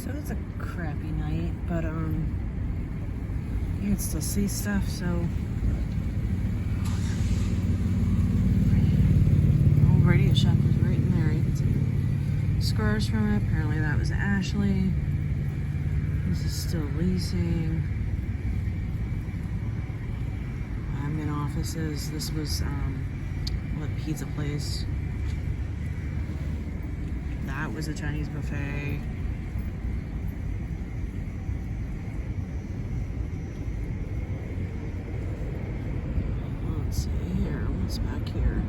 So it's a crappy night, but you can still see stuff, so old Radio Shack was right in there. You can see scars from it. Apparently that was Ashley. This is still leasing. I'm in offices. This was what pizza place. That was a Chinese buffet. Let's see here, what's back here?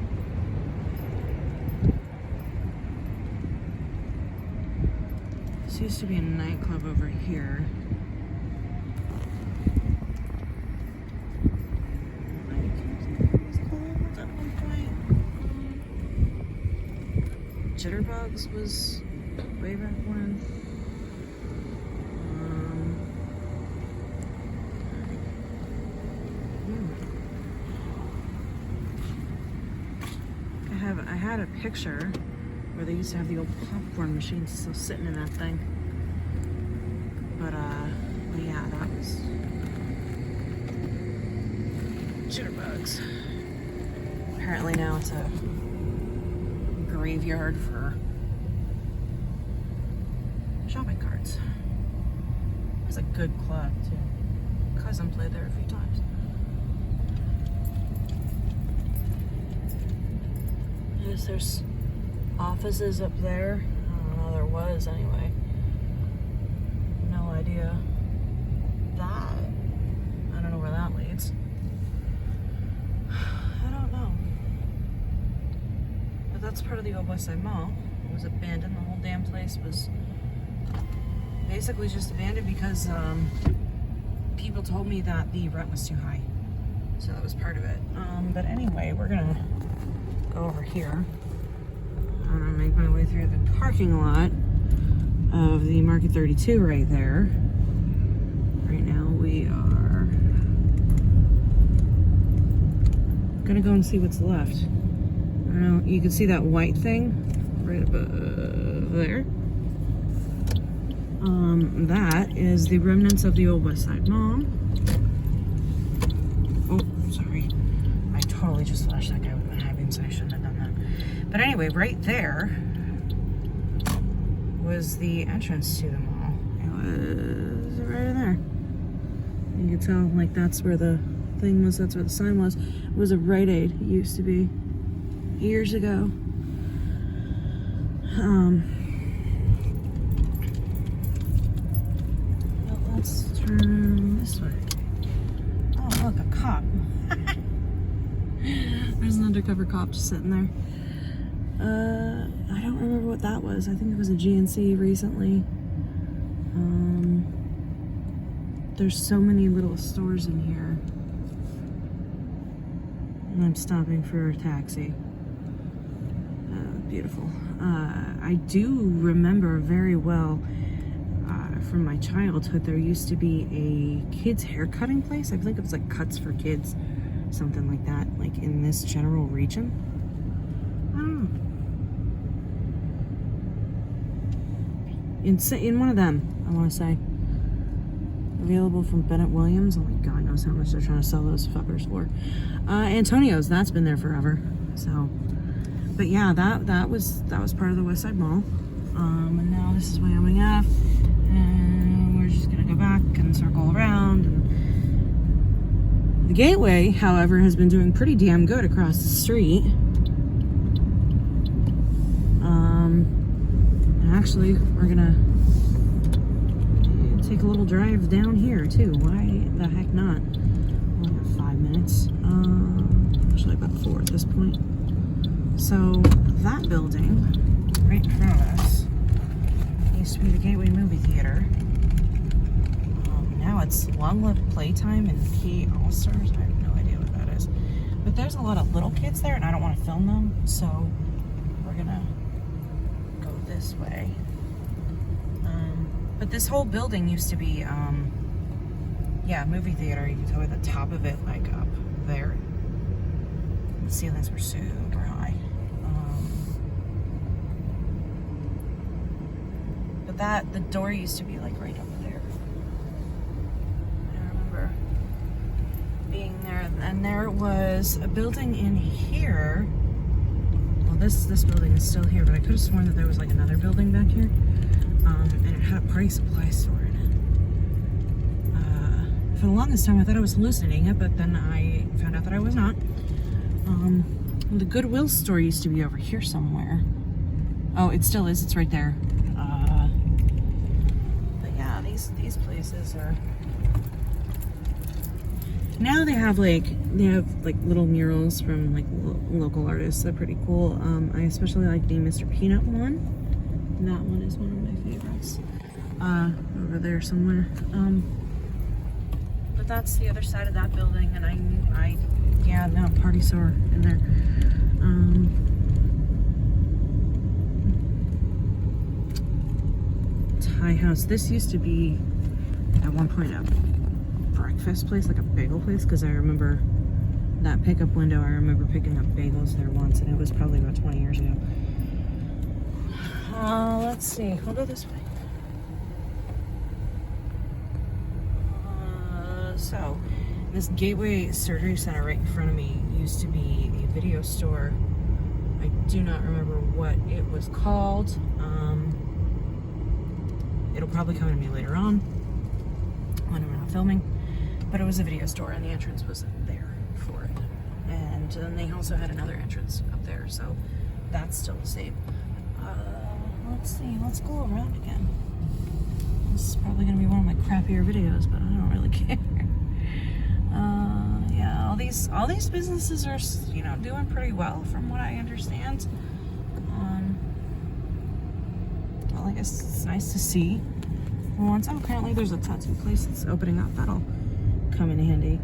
This used to be a nightclub over here. Jitterbugs was way back when. I had a picture where they used to have the old popcorn machines still sitting in that thing. But yeah, that was Jitterbugs. Apparently now it's a graveyard for shopping carts. It was a good club too. Cousin played there a few times. Yes, there's offices up there. I don't know, there was anyway. No idea. That, I don't know where that leads. I don't know. But that's part of the old Westside Mall. It was abandoned. The whole damn place was basically just abandoned because people told me that the rent was too high. So that was part of it. But anyway, we're gonna go over here. I'm gonna make my way through the parking lot of the Market 32 right there. Right now we are gonna go and see what's left. I don't know, you can see that white thing right above there. That is the remnants of the old Westside Mall. Oh, sorry. I totally just flashed that guy with my high beam, so I shouldn't have done that. But anyway, right there was the entrance to the mall. It was right in there. You can tell, like, that's where the thing was, that's where the sign was. It was a Rite Aid, it used to be, years ago. Well, let's turn this way. Oh, look, a cop. There's an undercover cop just sitting there. I don't remember what that was. I think it was a GNC recently. There's so many little stores in here. And I'm stopping for a taxi. Beautiful. I do remember very well from my childhood, there used to be a kids hair cutting place. I think it was like Cuts for Kids, something like that, like in this general region. I don't know. In one of them, I want to say. Available from Bennett Williams. Only God knows how much they're trying to sell those fuckers for. Antonio's, that's been there forever. So, but yeah, that was part of the Westside Mall. And now this is Wyoming Ave, and we're just gonna go back and circle around. And the Gateway, however, has been doing pretty damn good across the street. Actually, we're gonna take a little drive down here too. Why the heck not? Only got 5 minutes. Actually about 4 at this point. So that building right in front of us used to be the Gateway movie theater. Now it's Long Live Playtime and Key All Stars. I have no idea what that is. But there's a lot of little kids there, and I don't want to film them, so we're gonna go this way. But this whole building used to be, yeah, movie theater. You can tell by the top of it, like up there. The ceilings were super high. But the door used to be like right up there. I remember being there, and there was a building in here. Well, this building is still here, but I could have sworn that there was like another building back here, and it had a party supply store in it. For the longest time, I thought I was hallucinating it, but then I found out that I was not. The Goodwill store used to be over here somewhere. Oh, it still is. It's right there. But yeah, these places are. Now they have like little murals from like local artists. They're pretty cool. I especially like the Mr. Peanut one. That one is one of my favorites. Over there somewhere. But that's the other side of that building, and yeah, no, party store in there. Thai house. This used to be at one point a breakfast place, like a bagel place, because I remember that pickup window. I remember picking up bagels there once, and it was probably about 20 years ago. Let's see. We'll go this way. So, this Gateway Surgery Center right in front of me used to be a video store. I do not remember what it was called. It'll probably come to me later on when we're not filming. But it was a video store, and the entrance was there for it. And then they also had another entrance up there, so that's still the same. Let's see. Let's go around again. This is probably going to be one of my crappier videos, but I don't really care. Yeah, all these businesses are, doing pretty well from what I understand. Well, I guess it's nice to see. Once, apparently there's a tattoo place that's opening up. That'll come in handy.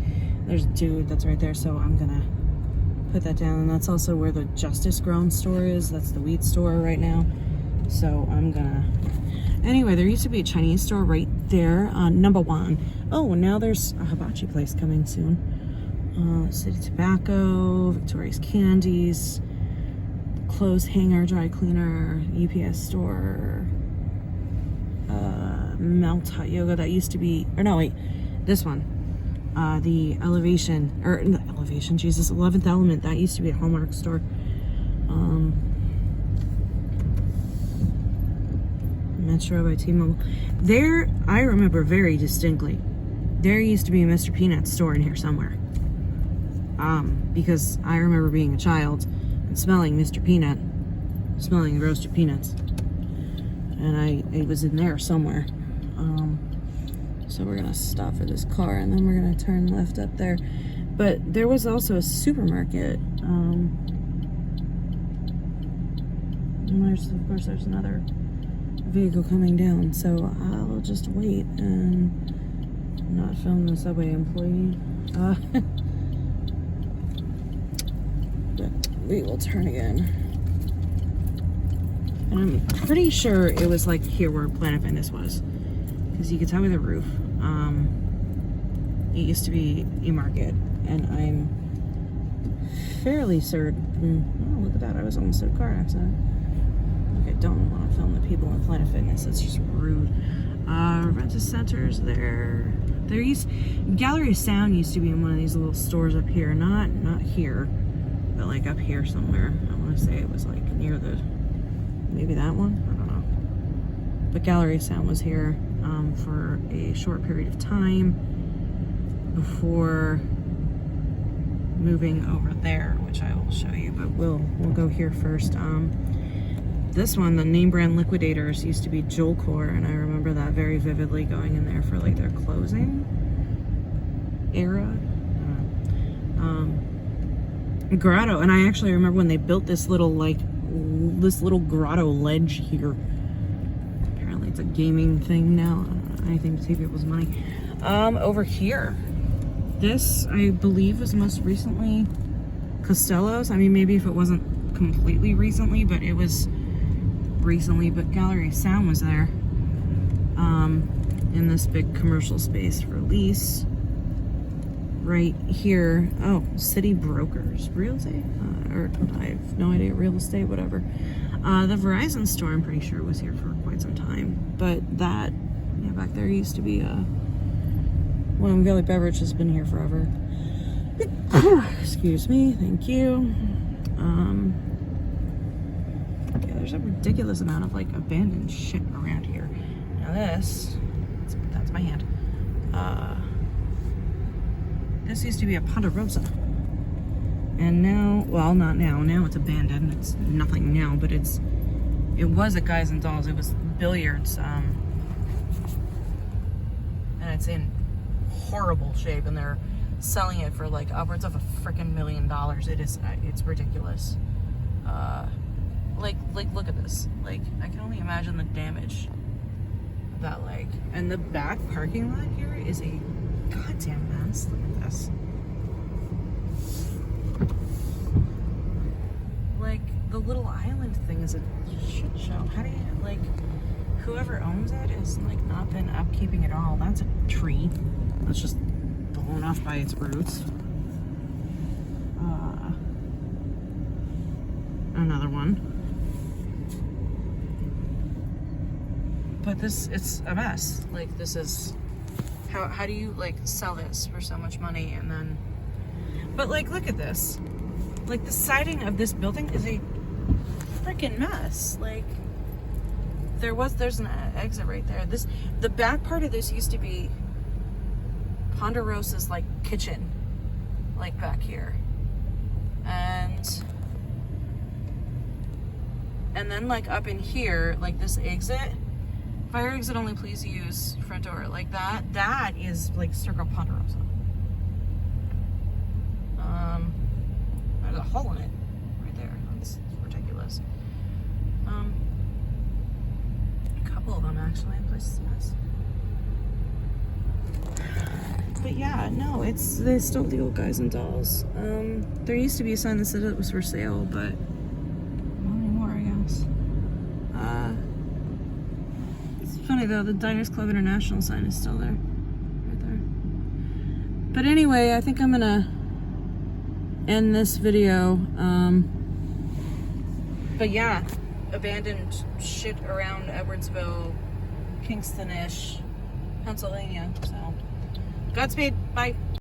There's a dude that's right there, so I'm gonna put that down. And that's also where the Justice Grown store is. That's the wheat store right now. So I'm gonna. Anyway, there used to be a Chinese store right there, number one. Oh, and now there's a hibachi place coming soon. City Tobacco, Victoria's Candies, clothes hanger, dry cleaner, UPS store, Melt Hot Yoga. That used to be, or no, wait, this one. The Elevation, or not Elevation, Jesus, 11th Element. That used to be a Hallmark store. Metro by T-Mobile. There, I remember very distinctly, there used to be a Mr. Peanut store in here somewhere. Because I remember being a child and smelling Mr. Peanut, smelling roasted peanuts. And it was in there somewhere. So we're gonna stop for this car, and then we're gonna turn left up there. But there was also a supermarket. And there's another vehicle coming down, so I'll just wait and not film the subway employee. But we will turn again. And I'm pretty sure it was like here where Planet Fitness was, because you could tell by the roof. It used to be a market, and I'm fairly certain. Oh, look at that! I was almost in a car accident. I don't want to film the people in Planet Fitness. It's just rude. Rental centers there. Gallery of Sound used to be in one of these little stores up here. Not here, but like up here somewhere. I want to say it was like near maybe that one. I don't know. But Gallery of Sound was here for a short period of time before moving over there, which I will show you. But we'll go here first. This one, the name brand Liquidators, used to be Jewelcore, and I remember that very vividly, going in there for like their closing era. Grotto, and I actually remember when they built this little grotto ledge here. Apparently it's a gaming thing now. Anything to save people's money. Over here, this I believe was most recently Costello's. I mean, maybe if it wasn't completely recently, but it was recently. But Gallery of Sound was there in this big commercial space for lease right here. Oh, City Brokers, real estate, or I have no idea, real estate, whatever. The Verizon store, I'm pretty sure, was here for quite some time. But that, yeah, back there used to be William Valley Beverage has been here forever. Excuse me, thank you. Yeah, there's a ridiculous amount of like abandoned shit around here. Now that's my hand. This used to be a Ponderosa. And now, well, not now. Now it's abandoned. It's nothing now, but it was at Guys and Dolls. It was billiards, and it's in horrible shape, and they're selling it for like upwards of $1 million. It's ridiculous. Like look at this. Like, I can only imagine the damage that, like, and the back parking lot here is a goddamn mess. Look at this. Like, the little island thing is a shit show. How do you, like, whoever owns it has, like, not been upkeeping it all. That's a tree that's just blown off by its roots. Another one. But it's a mess. Like, this is, how do you, like, sell this for so much money and then, but, like, look at this. Like, the siding of this building is a freaking mess. Like, there's an exit right there. The back part of this used to be Ponderosa's, like, kitchen, like, back here. And then, like, up in here, like, this exit, fire exit only, please use front door. Like, that is, like, circa Ponderosa. There's a hole in it right there. That's ridiculous. A couple of them, actually, in places mess. But yeah, no, they still the old Guys and Dolls. There used to be a sign that said it was for sale, but not anymore, I guess. It's funny though, the Diners Club International sign is still there, right there. But anyway, I think I'm gonna end this video. But yeah, abandoned shit around Edwardsville, Kingston-ish, Pennsylvania. So, Godspeed. Bye.